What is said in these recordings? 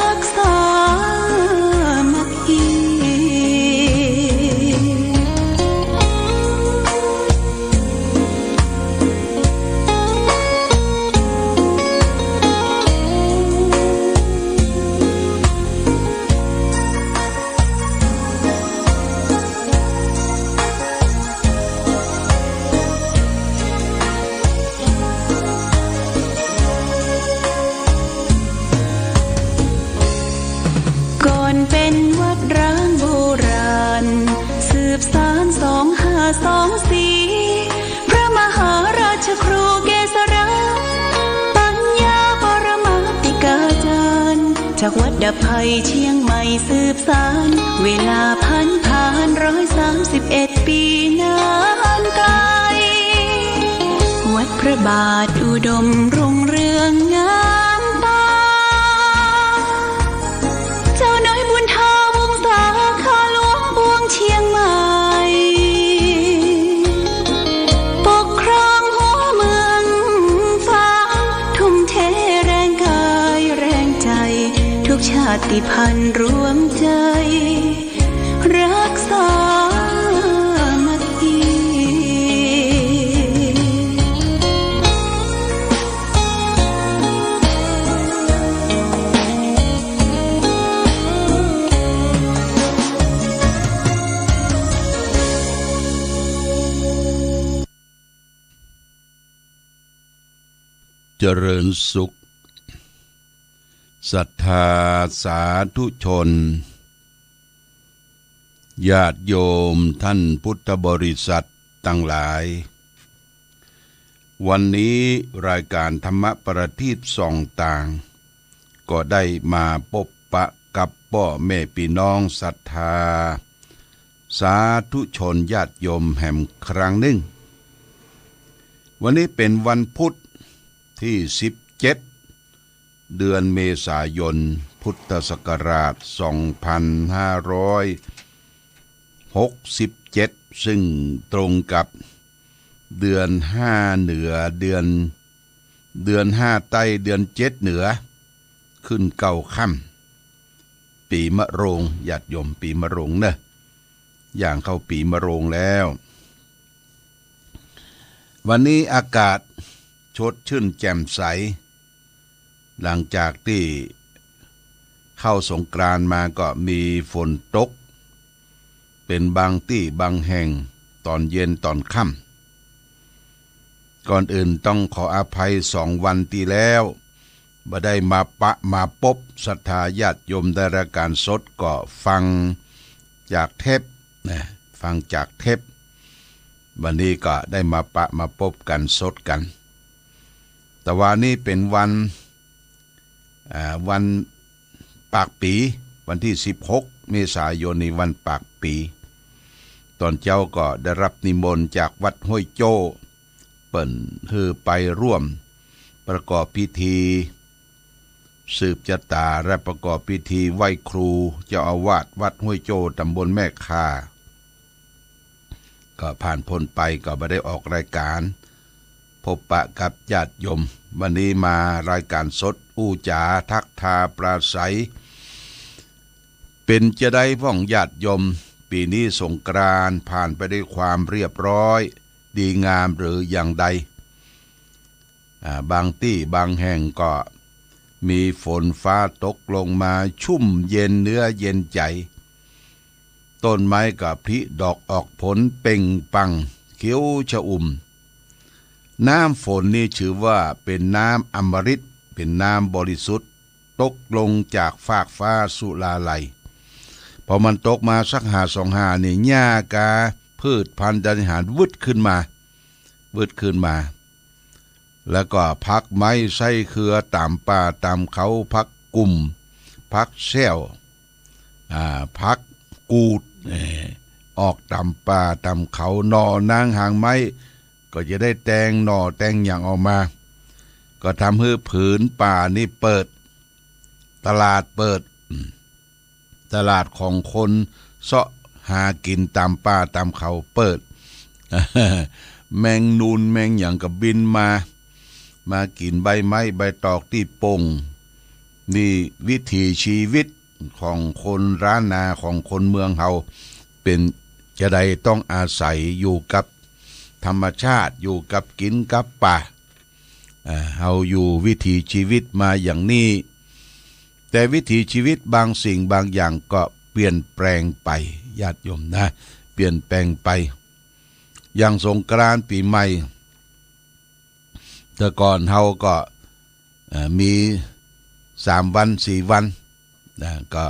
รักษามัคคีเป็นวัดร้างโบราณสืบสาน2524พระมหาราชครูเกษราปัญญาปรมาติกาจารย์จากวัดดับภัยเชียงใหม่สืบสานเวลาผ่าน131 ปีนานไกลวัดพระบาทอุดมรุ่งเรืองงามตาเจ้าน้อยบุญธาวงศาข้าหลวงปวงเชียงใหม่ปกครองหัวเมืองฟ้าทุ่มเทแรงกายแรงใจทุกชาติพันธุ์รวมใจรักษามัคคีเจริญสุขศรัทธาสาธุชนญาติโยมท่านพุทธบริษัททั้งหลายวันนี้รายการธรรมประทีปส่องต่างก็ได้มาพบปะกับพ่อแม่พี่น้องศรัทธาสาธุชนญาติโยมแห่งครั้งหนึ่งวันนี้เป็นวันพุธที่17เดือนเมษายนพุทธศักราช2567ซึ่งตรงกับเดือน5เหนือเดือน5ใต้เดือน7เหนือขึ้นเก้าค่ำปีมะโรงญาติโยมปีมะโรงเนอะอย่างเข้าปีมะโรงแล้ววันนี้อากาศชดชื่นแจ่มใสหลังจากที่เข้าสงกรานต์มาก็มีฝนตกเป็นบางที่บางแห่งตอนเย็นตอนค่ำก่อนอื่นต้องขออภัย2 วันที่แล้วบ่ได้มาพบศรัทธาญาติโยมได้รายการสดก็ฟังจากเทปนะฟังจากเทปวันนี้ก็ได้มาพบกันสดกันแต่ว่านี่เป็นวันปากปีวันที่16 เมษายนนี้วันปากปีตอนเจ้าก็ได้รับนิมนต์จากวัดห้วยโจ้เปิ่นไปร่วมประกอบพิธีสืบชะตาและประกอบพิธีไหว้ครูเจ้าอาวาสวัดห้วยโจ้ตำบลแม่ค่าก็ผ่านพ้นไปก็ไม่ได้ออกรายการพบปะกับญาติโยมวันนี้มารายการสดอู้จาทักทาปราศัยเป็นจะได้พ่องญาติโยมปีนี้สงกรานต์ผ่านไปด้วยความเรียบร้อยดีงามหรืออย่างใดบางที่บางแห่งก็มีฝนฟ้าตกลงมาชุ่มเย็นเนื้อเย็นใจต้นไม้ก็ผลิดอกออกผลเป่งปังเขียวชอุ่มน้ำฝนนี่ถือว่าเป็นน้ำอมฤตเป็นน้ำบริสุทธิ์ตกลงจากฟากฟ้าสุลาลัยพอมันตกมาสัก5-25นี่หญ้ากาพืชพันธุ์อาหารวึดขึ้นมาแล้วก็พักไม้ไส้เครือตามป่าตามเขาพักกุ่มพักแซวพักกูดออกตามป่าตามเขาหน่อนางหางไม้ก็จะได้แตงหน่อแตงอย่างออกมาก็ทำให้ผืนป่านี่เปิดตลาดของคนเสาะหากินตามป่าตามเขาเปิด แมงนูนแมงอย่างกับบินมากินใบไม้ใบตอกที่ปง นี่วิถีชีวิตของคนร้านนาของคนเมืองเฮาเป็นจะใดต้องอาศัยอยู่กับธรรมชาติอยู่กับกินกับป่าเฮาอยู่วิถีชีวิตมาอย่างนี้แต่วิถีชีวิตบางสิ่งบางอย่างก็เปลี่ยนแปลงไปญาติโยมนะเปลี่ยนแปลงไปอย่างสงกรานต์ปีใหม่แต่ก่อนเฮาก็มี3 วัน 4 วันนะก็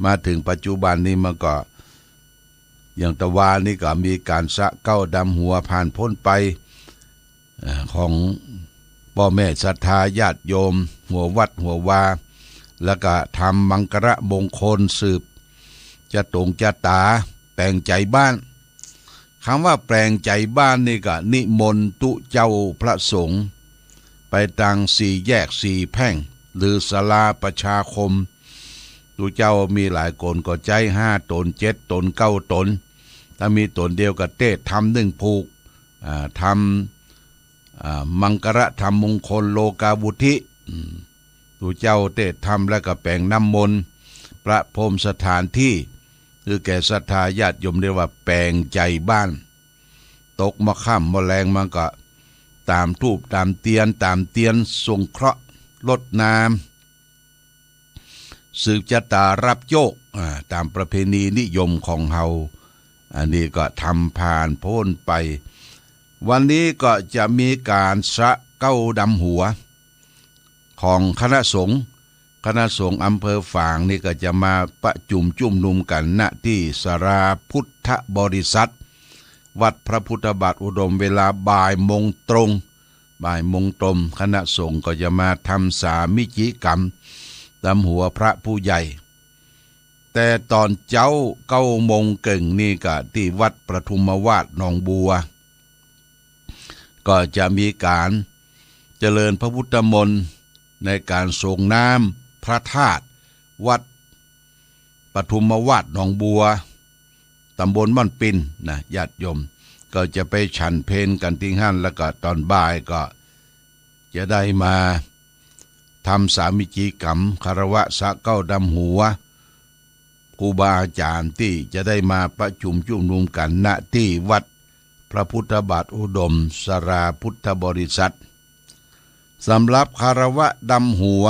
มาถึงปัจจุบันนี้มันก็อย่างตะวานี่ก็มีการสะเก้าดำหัวผ่านพ้นไปของพ่อแม่ศรัทธาญาติโยมหัววัดหัววาแล้วก็ทำมังกรมงคลสืบจะตรงจะตาแปลงใจบ้านคำว่าแปลงใจบ้านนี่ก็นิมนต์ตุเจ้าพระสงฆ์ไปตัง4 แยก 4 แพร่งหรือศาลาประชาคมตุเจ้ามีหลายคนก็ใจ5 ตน 7 ตน 9 ตนถ้ามีตนเดียวก็เทศทำ1 ผูกทำมังกรธรรมมงคลโลกาบุธิตุเจ้าเทศทำแล้วก็แปลงน้ำมนต์ประพรมสถานที่คือแก่ศรัทธาญาติโยมเรียกว่าแปลงใจบ้านตกมาค่ำมาแรงมันก็ตามทูบตามเตียนสงเคราะห์ลดน้ำสืบชะตารับโยกตามประเพณีนิยมของเฮาอันนี้ก็ทำผ่านพ้นไปวันนี้ก็จะมีการสะเก้าดำหัวของคณะสงฆ์อำเภอฝางนี่ก็จะมาประจุมจุ่มนุมกันณที่สราพุทธบริษัทวัดพระพุทธบาทอุดมเวลาบ่ายโมงตรงคณะสงฆ์ก็จะมาทำสามิจิกรรมดำหัวพระผู้ใหญ่แต่ตอนเจ้า9 โมงเก่งนี่ก็ที่วัดประทุมวาสหนองบัวก็จะมีการเจริญพระพุทธมนต์ในการส่งน้ำพระธาตุวัดปทุมวาสหนองบัวตำบลม่อนปินนะญาติโยมก็จะไปฉันเพลกันที่หั่นแล้วก็ตอนบ่ายก็จะได้มาทำสามิจิกรรมคารวะสะเก้าดำหัวครูบาอาจารย์ที่จะได้มาประชุมจุ่มนุมกันณที่วัดพระพุทธบาทอุดมสราพุทธบริษัทสำหรับคารวะดำหัว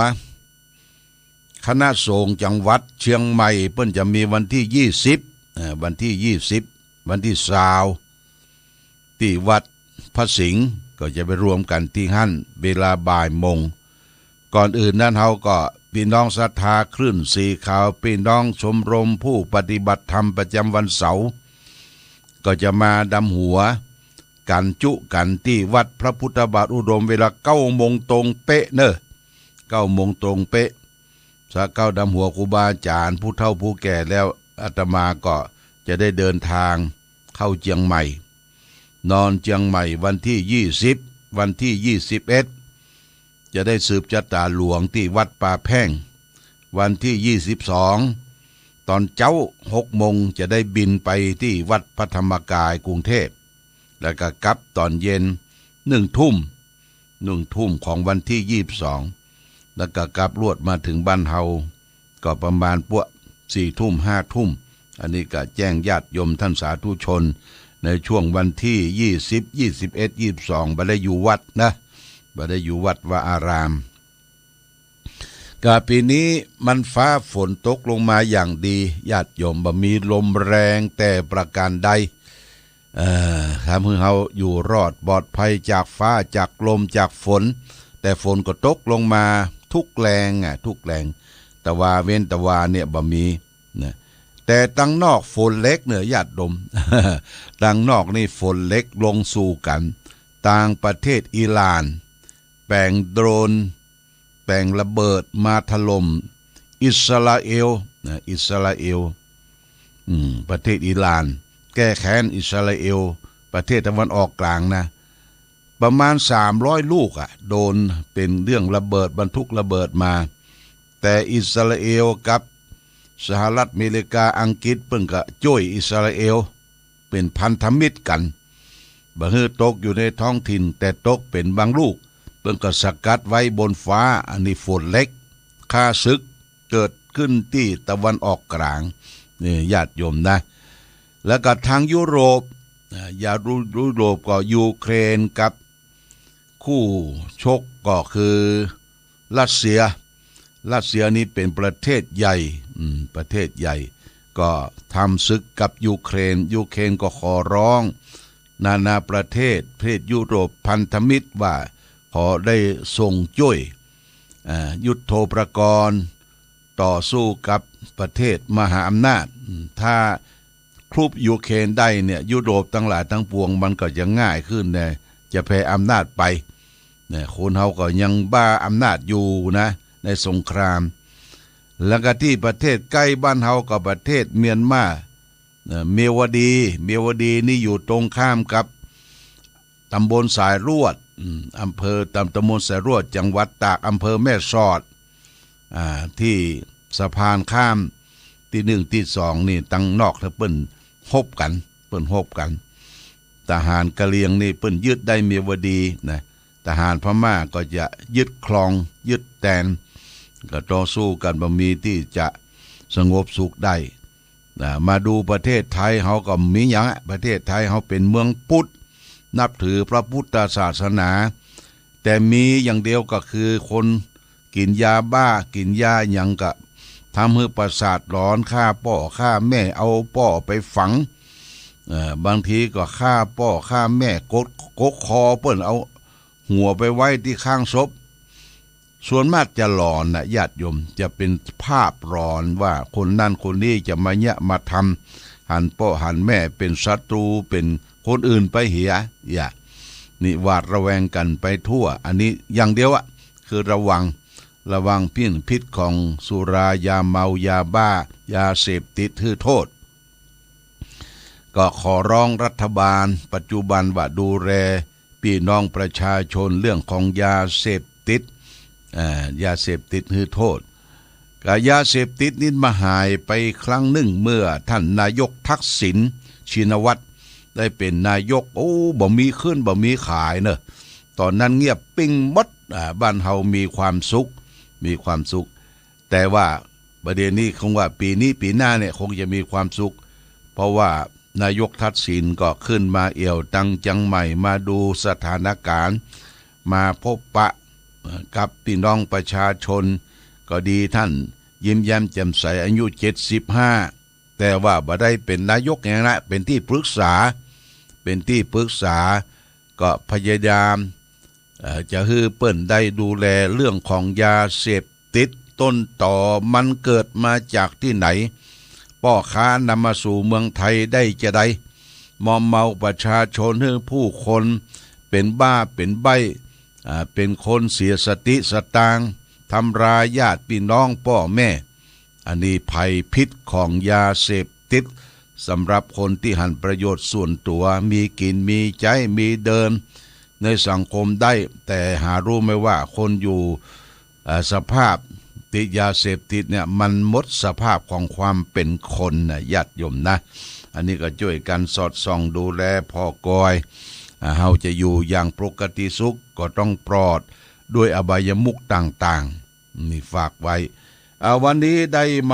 คณะสงฆ์จังหวัดเชียงใหม่เพิ่นจะมีวันที่20วันที่20ที่วัดพระสิงห์ก็จะไปรวมกันที่หั่นเวลาบ่ายโมงก่อนอื่นนั้นเฮาก็พี่น้องศรัทธาคลื่นสีขาวพี่น้องชมรมผู้ปฏิบัติธรรมประจำวันเสาร์ก็จะมาดำหัวกันจุกันที่วัดพระพุทธบาทอุดมเวลา9 โมงตรงเป๊ะเนอะ9 โมงตรงเป๊ะสะเก้าดำหัวครูบาอาจารย์ผู้เฒ่าผู้แก่แล้วอาตมาก็จะได้เดินทางเข้าเชียงใหม่นอนเชียงใหม่วันที่20วันที่21จะได้สืบชะตาหลวงที่วัดป่าแพ่งวันที่22ตอนเจ้า6 โมงจะได้บินไปที่วัดพระธรรมกายกรุงเทพแล้วก็กลับตอนเย็น1 ทุ่มของวันที่22แล้วก็กลับรวดมาถึงบ้านเฮาก็ประมาณพวก4 ทุ่ม 5 ทุ่มอันนี้ก็แจ้งญาติโยมท่านสาธุชนในช่วงวันที่20 21 22บ่ได้อยู่วัดนะบ่ได้อยู่วัดวาอารามกะปีนี้มันฟ้าฝนตกลงมาอย่างดีญาติโยมบ่มีลมแรงแต่ประการใดทำให้เราอยู่รอดปลอดภัยจากฟ้าจากลมจากฝนแต่ฝนก็ตกลงมาทุกแรงทุกแรงแต่ว่าเว้นแต่ว่าเนี่ยบ่มีนะแต่ตั้งนอกฝนเล็กเนอะญาติโยม ตั้งนอกนี่ฝนเล็กลงสู่กันต่างประเทศอิหร่านแปลงโดรนแปลงระเบิดมาถล่มอิสราเอลประเทศอิหร่านแก้แค้นอิสราเอลประเทศตะวันออกกลางนะประมาณ300 ลูกโดนเป็นเรื่องระเบิดบรรทุกระเบิดมาแต่อิสราเอลกับสหรัฐอเมริกาอังกฤษเพิ่งก็ช่วยอิสราเอลเป็นพันธมิตรกันบ่ฮือตกอยู่ในท้องถิ่นแต่ตกเป็นบางลูกเพิ่งก็สกัดไว้บนฟ้าอันนี้ฝนเล็ก ค่าศึกเกิดขึ้นที่ตะวันออกกลางนี่ญาติโยมนะแล้วก็ทางยุโรปยุโรปก็ยูเครนกับคู่ชกก็คือรัสเซียนี่เป็นประเทศใหญ่ประเทศใหญ่ก็ทำศึกกับยูเครนก็ขอร้องนานาประเทศยุโรปพันธมิตรว่าขอได้ส่งช่วยยุทโธปกรณ์ต่อสู้กับประเทศมหาอำนาจถ้าครุบยูเครนได้เนี่ยยุโรปทั้งหลายทั้งปวงมันก็จะง่ายขึ้นเนี่ยจะแพ้อำนาจไปเนี่ยคนเฮาก็ยังบ้าอำนาจอยู่นะในสงครามแล้วก็ที่ประเทศใกล้บ้านเฮากับประเทศเมียนมาเมียวดีนี่อยู่ตรงข้ามกับตำบลสายรวดอำเภอตำบลสายรวดจังหวัดตากอำเภอแม่สอดที่สะพานข้ามที่1ที่2นี่ตั้งนอกเปิ้นฮบกันทหารกะเหรี่ยงนี่เปิ้นยึดได้เมียวดีนะทหารพม่าก็จะยึดครองยึดแดนก็ต่อสู้กันบ่มีที่จะสงบสุขได้มาดูประเทศไทยเฮาก็มีหยังประเทศไทยเฮาเป็นเมืองพุทธนับถือพระพุทธศาสนาแต่มีอย่างเดียวก็คือคนกินยาบ้ากินยาหยังก็ทำให้ประสาทร้อนฆ่าพ่อฆ่าแม่เอาพ่อไปฝังบางทีก็ฆ่าพ่อฆ่าแม่กดคอเปิ้นเอาหัวไปไว้ที่ข้างศพส่วนมากจะหลอนนะญาติโยมจะเป็นภาพหลอนว่าคนนั่นคนนี้จะมาเนี่ยมาทำหันพ่อหันแม่เป็นศัตรูเป็นคนอื่นไปเหียนี่หวาดระแวงกันไปทั่วอันนี้อย่างเดียวคือระวังพิษของสุรายาเมายาบ้ายาเสพติดคือโทษก็ขอร้องรัฐบาลปัจจุบันว่าดูแลพี่น้องประชาชนเรื่องของยาเสพติดคือโทษกับยาเสพติดนี่มาหายไปครั้งหนึ่งเมื่อท่านนายกทักษิณชินวัตรได้เป็นนายกบ่มีขึ้นบ่มีขายเนอะตอนนั้นเงียบปิ้งหมดบ้านเฮามีความสุขแต่ว่าประเด็นนี้คงว่าปีหน้าเนี่ยคงจะมีความสุขเพราะว่านายกทักษิณก็ขึ้นมาเอี่ยวตังจังใหม่มาดูสถานการณ์มาพบปะกับพี่น้องประชาชนก็ดีท่านยิ้มแย้มแจ่มใสอายุ75แต่ว่าบ่ได้เป็นนายกอย่างนั้นเป็นที่ปรึกษาก็พยายามจะให้เปิ้นได้ดูแลเรื่องของยาเสพติดต้นต่อมันเกิดมาจากที่ไหนพ่อค้านำมาสู่เมืองไทยได้จะได้มอมเมาประชาชนให้ผู้คนเป็นบ้าเป็นใบ้เป็นคนเสียสติสตางค์ทำร้ายญาติพี่น้องพ่อแม่อันนี้ภัยพิษของยาเสพติดสำหรับคนที่หันประโยชน์ส่วนตัวมีกินมีใช้มีเดินในสังคมได้แต่หารู้ไหมว่าคนอยู่สภาพติดยาเสพติดเนี่ยมันหมดสภาพของความเป็นคนนะญาติโยมนะอันนี้ก็ช่วยกันสอดส่องดูแลพ่อกอยเฮาจะอยู่อย่างปกติสุขก็ต้องปลอดด้วยอบายมุขต่างๆนี่ฝากไว้วันนี้ได้ม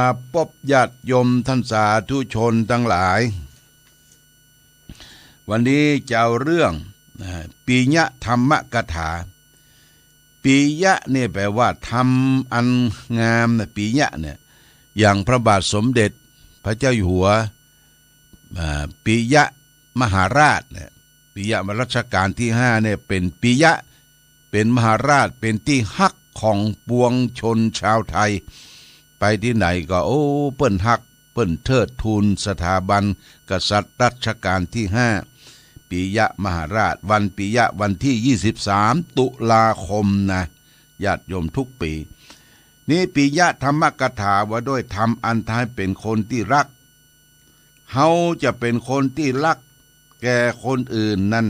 าพบญาติโยมท่านสาธุชนทั้งหลายวันนี้จะเอาเรื่องปียะธรรมกถาปียะเนี่ยแปลว่าทำอันงามนะปียะเนี่ยอย่างพระบาทสมเด็จพระเจ้าอยู่หัวปียะมหาราชเนี่ยปียะรัชกาลที่5เนี่ยเป็นปียะเป็นมหาราชเป็นที่ฮักของปวงชนชาวไทยไปที่ไหนก็เปิ้นฮักเปิ้นเทิดทูนสถาบันกษัตริย์รัชกาลที่5ปียะมหาราชวันปียะวันที่23ตุลาคมนะญาติโยมทุกปีนี่ปียะธรรมกถาว่าด้วยธรรมอันท้ายเป็นคนที่รักเฮาจะเป็นคนที่รักแก่คนอื่นนั่น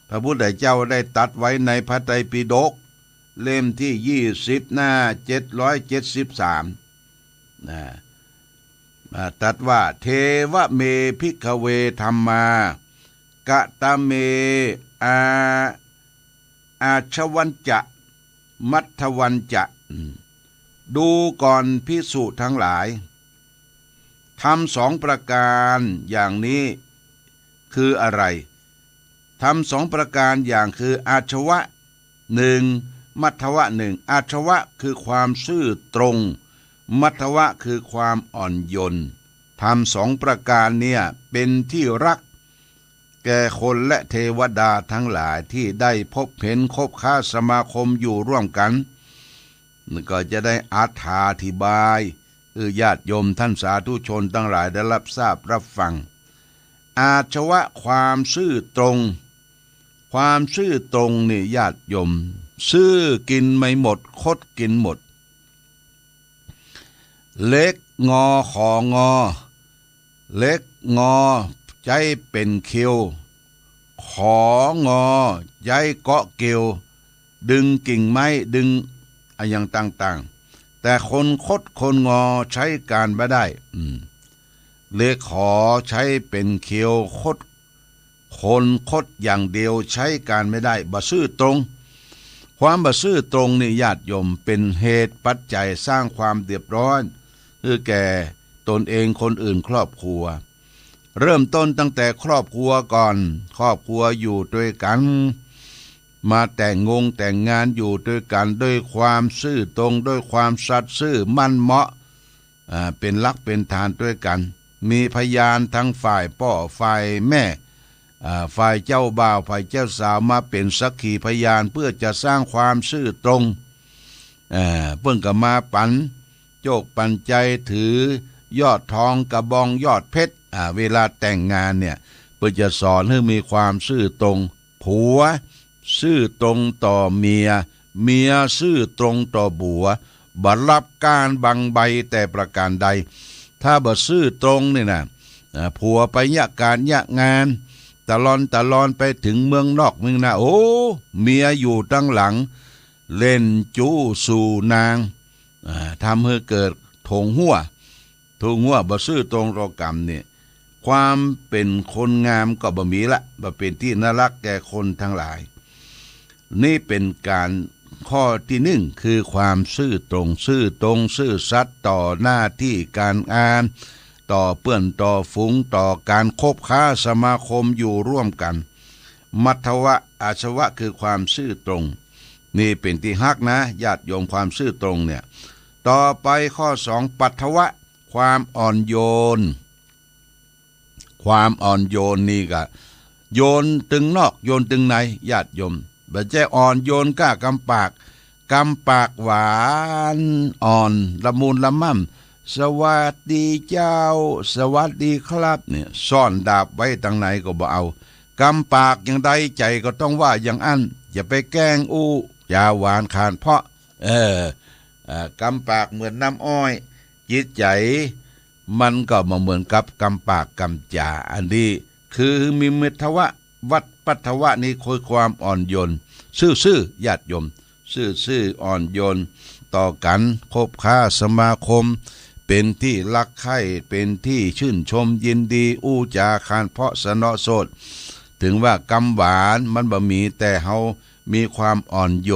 พระพุทธเจ้าได้ตัดไว้ในพระไตรปิฎกเล่มที่20หน้า773นะตัดว่าเทวเมภิกขเวธัมมากะตะเมอาชวันจะมัทวันจะ ดูก่อนภิกษุทั้งหลายทำ2 ประการอย่างนี้คืออะไรทำ2 ประการอย่างคืออาชวะ1มัทวะ1อาชวะคือความซื่อตรงมัทวะคือความอ่อนโยนทำ2 ประการเนี่ยเป็นที่รักแก่คนและเทวดาทั้งหลายที่ได้พบเห็นคบค้าสมาคมอยู่ร่วมกันก็จะได้อธิบายญาติโยมท่านสาธุชนทั้งหลายได้รับทราบรับฟังอาชวะความซื่อตรงความซื่อตรงนี่ญาติโยมซื่อกินไม่หมดคดกินหมดเล็กงอของอเล็กงอใจเป็นเขียวของอใจเกาะเกี่ยวดึงกิ่งไม้ดึงอย่างต่างๆแต่คนคดคนงอใช้การไม่ได้เลขขอใช้เป็นเขียวคดคนคดอย่างเดียวใช้การไม่ได้บ่ซื่อตรงความบ่ซื่อตรงนี่ญาติโยมเป็นเหตุปัจจัยสร้างความเดือดร้อนคือแก่ตนเองคนอื่นครอบครัวเริ่มต้นตั้งแต่ครอบครัวก่อนครอบครัวอยู่ด้วยกันมาแต่งงานอยู่ด้วยกันด้วยความซื่อตรงด้วยความสัตย์ซื่อมั่นเหมาะเป็นหลักเป็นฐานด้วยกันมีพยานทั้งฝ่ายพ่อฝ่ายแม่ฝ่ายเจ้าบ่าวฝ่ายเจ้าสาวมาเป็นสักขีพยานเพื่อจะสร้างความซื่อตรงเพิ่งก็มาปันโจกปันใจถือยอดทองกระบองยอดเพชรเวลาแต่งงานเนี่ยเพื่อจะสอนให้มีความซื่อตรงผัวซื่อตรงต่อเมียเมียซื่อตรงต่อผัวบ่รับการบังใบแต่ประการใดถ้าบ่ซื่อตรงนี่นะผัวไปยะการยะงานตะลอนไปถึงเมืองนอกเมืองนาโอ้เมียอยู่ตั้งหลังเล่นจู้สู่นางทำให้เกิดทงหัวบ่ซื่อตรงต่อกรรมเนี่ยความเป็นคนงามก็บ่มีละบ่เป็นที่น่ารักแก่คนทั้งหลายนี่เป็นการข้อที่1คือความซื่อตรงซื่อสัตย์ต่อหน้าที่การงานต่อเพื่อนต่อฝูงต่อการคบค้าสมาคมอยู่ร่วมกันมัทวะอาชวะคือความซื่อตรงนี่เป็นที่ฮักนะญาติโยมความซื่อตรงเนี่ยต่อไปข้อ2ปัทวะความอ่อนโยนความอ่อนโยนนี่ก็โยนตึงนอกโยนตึงในญาติโยมบ่ใช่อ่อนโยนกล้ากำปากหวานอ่อนละมุนละม่ำสวัสดีเจ้าสวัสดีครับเนี่ยซ่อนดาบไว้ทางไหนก็บ่เอากำปากอย่างใดใจก็ต้องว่าอย่างอั้นอย่าไปแกล้งอู้อย่าหวานขานเพราะกำปากเหมือนน้ำอ้อยจิตใจมันก็มาเหมือนกับกำปากกำจ่าอันนี้คือมีเมตวะวัดปัทวะนี่คือความอ่อนโยนซื่อญาติโยมซื่ออ่อนโยนต่อกันคบค้าสมาคมเป็นที่รักใคร่เป็นที่ชื่นชมยินดีอู้จาคานเพาะสนอโสดถึงว่ากำหวานมันบ่มีแต่เฮามีความอ่อนโย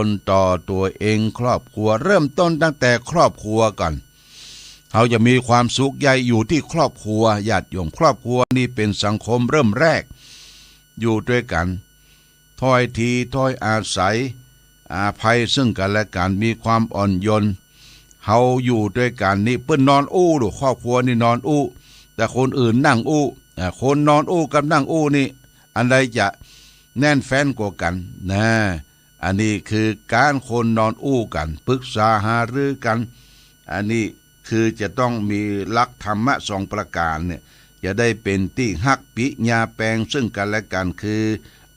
นต่อตัวเองครอบครัวเริ่มต้นตั้งแต่ครอบครัวก่อนเขาจะมีความสุขใหญ่อยู่ที่ครอบครัวญาติโยมครอบครัวนี่เป็นสังคมเริ่มแรกอยู่ด้วยกันถ้อยทีถ้อยอาศัยอาภัยซึ่งกันและกันมีความอ่อนโยนเขาอยู่ด้วยกันนี่เปิ้นนอนอู้ดูครอบครัวนี่นอนอู้แต่คนอื่นนั่งอู้คนนอนอู้กับนั่งอู้นี่อันใดจะแน่นแฟ้นกว่ากันนะอันนี้คือการคนนอนอู้กันปรึกษาหารือกันอันนี้คือจะต้องมีหลักธรรมะ2 ประการเนี่ยจะได้เป็นที่ฮักปิญาแปลงซึ่งกันและกันคือ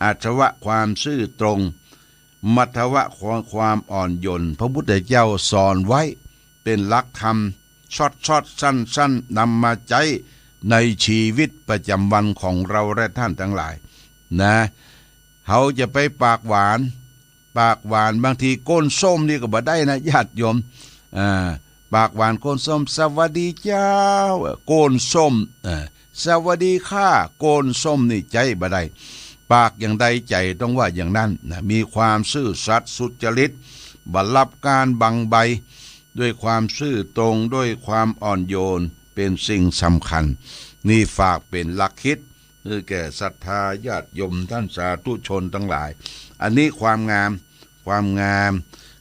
อาชวะความซื่อตรงมัทวะความอ่อนโยนพระพุทธเจ้าสอนไว้เป็นหลักธรรมช็อตสั้นนำมาใช้ในชีวิตประจำวันของเราและท่านทั้งหลายนะเขาจะไปปากหวานบางทีก้นส้มนี่ก็บ่ได้นะญาติโยมปากหวานโกนส้มสวัสดีเจ้าโกนส้มสวัสดีค่ะโกนส้มนี่ใจบ่ได้ปากอย่างใดใจต้องว่าอย่างนั้นนะมีความซื่อสัตย์สุจริต บัลลับการบังใบด้วยความซื่อตรงด้วยความอ่อนโยนเป็นสิ่งสำคัญนี่ฝากเป็นหลักคิดคือแก่ศรัทธาญาติโยมท่านสาธุชนทั้งหลายอันนี้ความงาม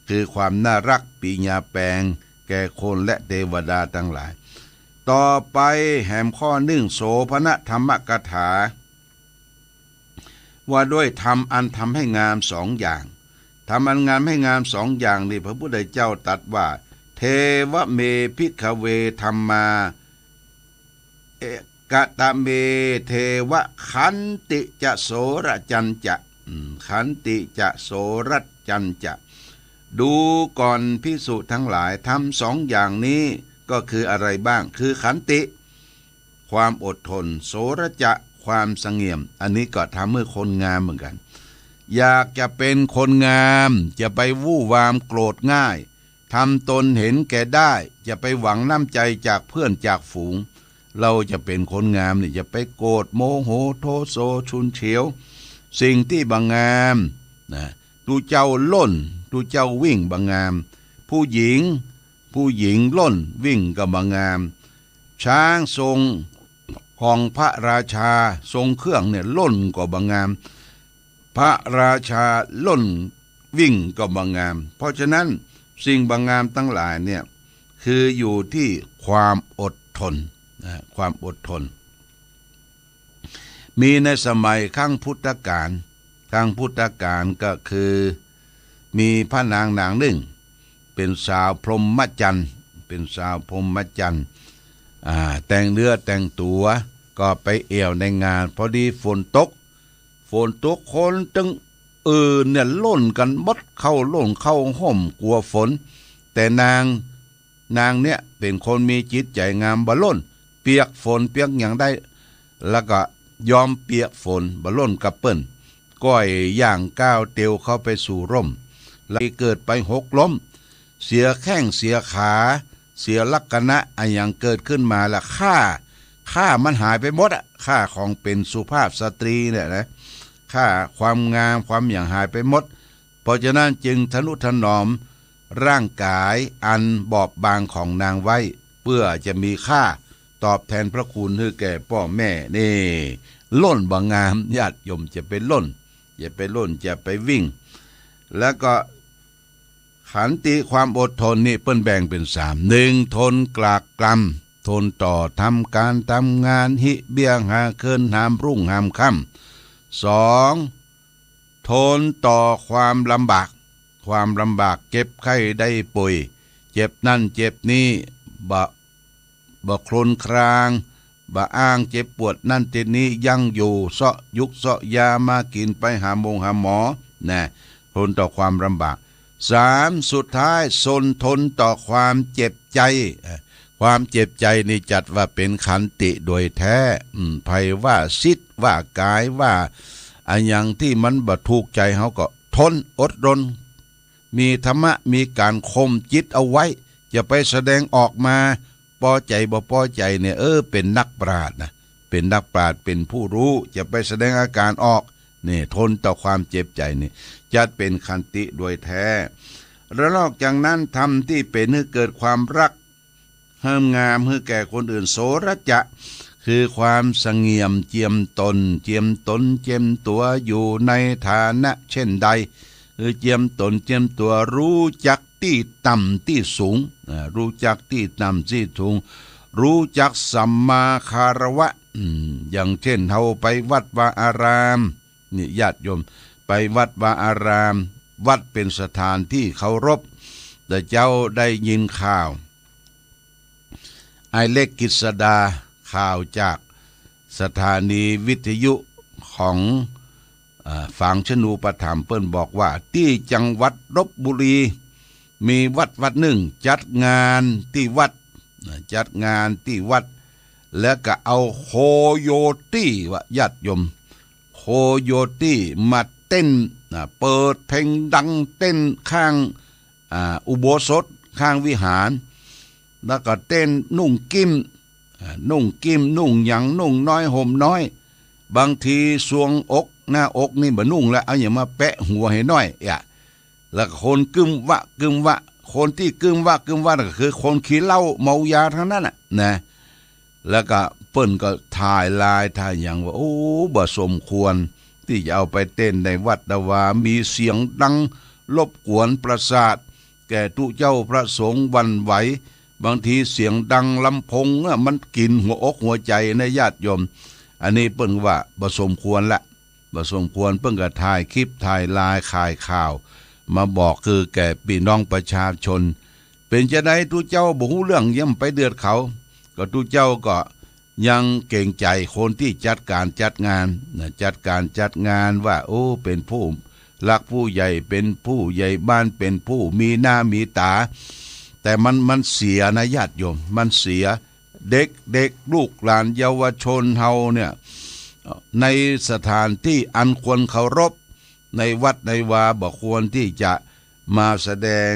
คือความน่ารักปีญาแปลงแก่คนและเทวดาทั้งหลายต่อไปแหมข้อหนึ่งโสภณธรรมกถาว่าด้วยธรรมอันทำให้งามสองอย่างทำอันงามให้งามสองอย่างนี่พระพุทธเจ้าตรัสว่าเทวเมภิกขเวธรรมากตเมเทวขันติจะโสรจันจะขันติจะโสรจันจะดูก่อนภิกษุทั้งหลายทำสองอย่างนี้ก็คืออะไรบ้างคือขันติความอดทนโสรจะความเสงี่ยมอันนี้ก็ทำเมื่อคนงามเหมือนกันอยากจะเป็นคนงามจะไปวู่วามโกรธง่ายทำตนเห็นแก่ได้จะไปหวังน้ำใจจากเพื่อนจากฝูงเราจะเป็นคนงามนี่จะไปโกรธโมโหโทโสชุนเฉียวสิ่งที่บางงามนะดูเจ้าล่นดูเจ้าวิ่งบางงามผู้หญิงล่นวิ่งก็บางงามช้างทรงของพระราชาทรงเครื่องเนี่ยล่นก็บางงามพระราชาล่นวิ่งก็บางงามเพราะฉะนั้นสิ่งบางงามทั้งหลายเนี่ยคืออยู่ที่ความอดทนความอดทนมีในสมัยขั้งพุทธกาลก็คือมีพระนางหนึ่งเป็นสาวพรหมจรรย์แต่งเนื้อแต่งตัวก็ไปเอี่ยวในงานพอดีฝนตกคนจึงเนี่ยล่นกันหมดเข้าห่มกลัวฝนแต่นางเนี่ยเป็นคนมีจิตใจงามบ่ล่นเปียกฝนเปียกอย่างได้แล้วก็ยอมเปียกฝนบ่ล่นกับเปิ้นก้อยย่างก้าวเตียวเข้าไปสู่ร่มแล้วเกิดไปหกล้มเสียแข้งเสียขาเสียลักษณะอะไรอย่างเกิดขึ้นมาละค่ามันหายไปหมดอ่ะค่าของเป็นสุภาพสตรีเนี่ยนะค่าความงามความอย่างหายไปหมดเพราะฉะนั้นจึงทนุถนอมร่างกายอันบอบบางของนางไว้เพื่อจะมีค่าตอบแทนพระคุณให้แก่พ่อแม่นี่ล่นบางงามญาติโยมจะไปล่นจะไปวิ่งแล้วก็ขันติความอดทนนี่เปิ้นแบ่งเป็น3 1ทนกลากกลำทนต่อทำการทำงานหิเบี้ยงหาเคินหามรุ่งหามค่ำ2ทนต่อความลำบากเจ็บไข้ได้ป่วยเจ็บนั่นเจ็บนี่บ่คลนครางบ่อ้างเจ็บปวดนั่นเจ็บนี้ยังอยู่เสาะยุกเสาะยามากินไปหาหมอนะทนต่อความลำบาก3สุดท้ายทนต่อความเจ็บใจความเจ็บใจนี่จัดว่าเป็นขันติโดยแท้ไผว่าซิดว่ากายว่าอันอย่างที่มันบ่ถูกใจเขาก็ทนอดรนมีธรรมะมีการข่มจิตเอาไว้อย่าไปแสดงออกมาพอใจบ่พอใจเนี่ยเป็นนักปราชญ์นะเป็นนักปราชญ์เป็นผู้รู้จะไปแสดงอาการออกนี่ทนต่อความเจ็บใจนี่จัดเป็นขันติโดยแท้แล้วนอกจากนั้นทำที่เป็นให้เกิดความรักเฮิมงามให้แก่คนอื่นโสรจะคือความเสงี่ยมเจียมตนเจียมตัวอยู่ในฐานะเช่นใดคือเจียมตนเจียมตัวรู้จักที่ต่ำที่สูงรู้จักที่ต่ำที่สูงรู้จักสัมมาคารวะอย่างเช่นเฮาไปวัดวาอารามนี่ญาติโยมไปวัดวาอารามวัดเป็นสถานที่เคารพแต่เจ้าได้ยินข่าวไอเล็กกิษดาข่าวจากสถานีวิทยุของฝั่งชนูปถัมภ์เปิ้นบอกว่าที่จังหวัดลพบุรีมีวัดหนึ่งจัดงานที่วัดแล้วก็เอาโคโยตี้ว่าญาติโยมโคโยตี้มาเต้นเปิดเพลงดังเต้นข้างอุโบสถข้างวิหารแล้วก็เต้นนุ่งกิ้มนุ่งหยังนุ่งน้อยห่มน้อยบางทีสวงอกหน้าอกนี่บ่นุ่งแล้วเอาอย่างมาแปะหัวให้น้อย แล้วคนกึมวะกึมวะคนที่กึมวะกึมวะก็คือคนขี้เหล้าเมายาทั้งนั้นน่ะนะแล้วก็เปิ้นก็ถ่ายลายถ่ายอย่างว่าโอ้บ่สมควรที่จะเอาไปเต้นในวัดวามีเสียงดังรบกวนประสาทแก่ทุเจ้าพระสงฆ์หวั่นไหวบางทีเสียงดังลำโพงมันกินหัวอกหัวใจในญาติโยมอันนี้เปิ้นว่าบ่สมควรละบ่สมควรเปิ้นก็ถ่ายคลิปถ่ายลายขายข่าวมาบอกคือแก่พี่น้องประชาชนเป็นจะได้ทุเจ้าบ่ฮู้เรื่องย่ำไปเดือดเขาก็ทุเจ้าก็ยังเก่งใจคนที่จัดการจัดงานจัดการจัดงานว่าโอ้เป็นผู้รักผู้ใหญ่เป็นผู้ใหญ่บ้านเป็นผู้มีหน้ามีตาแต่มันเสียนะญาติโยมมันเสียเด็กลูกหลานเยาวชนเฮาเนี่ยในสถานที่อันควรเคารพในวัดในวาบ่ควรที่จะมาแสดง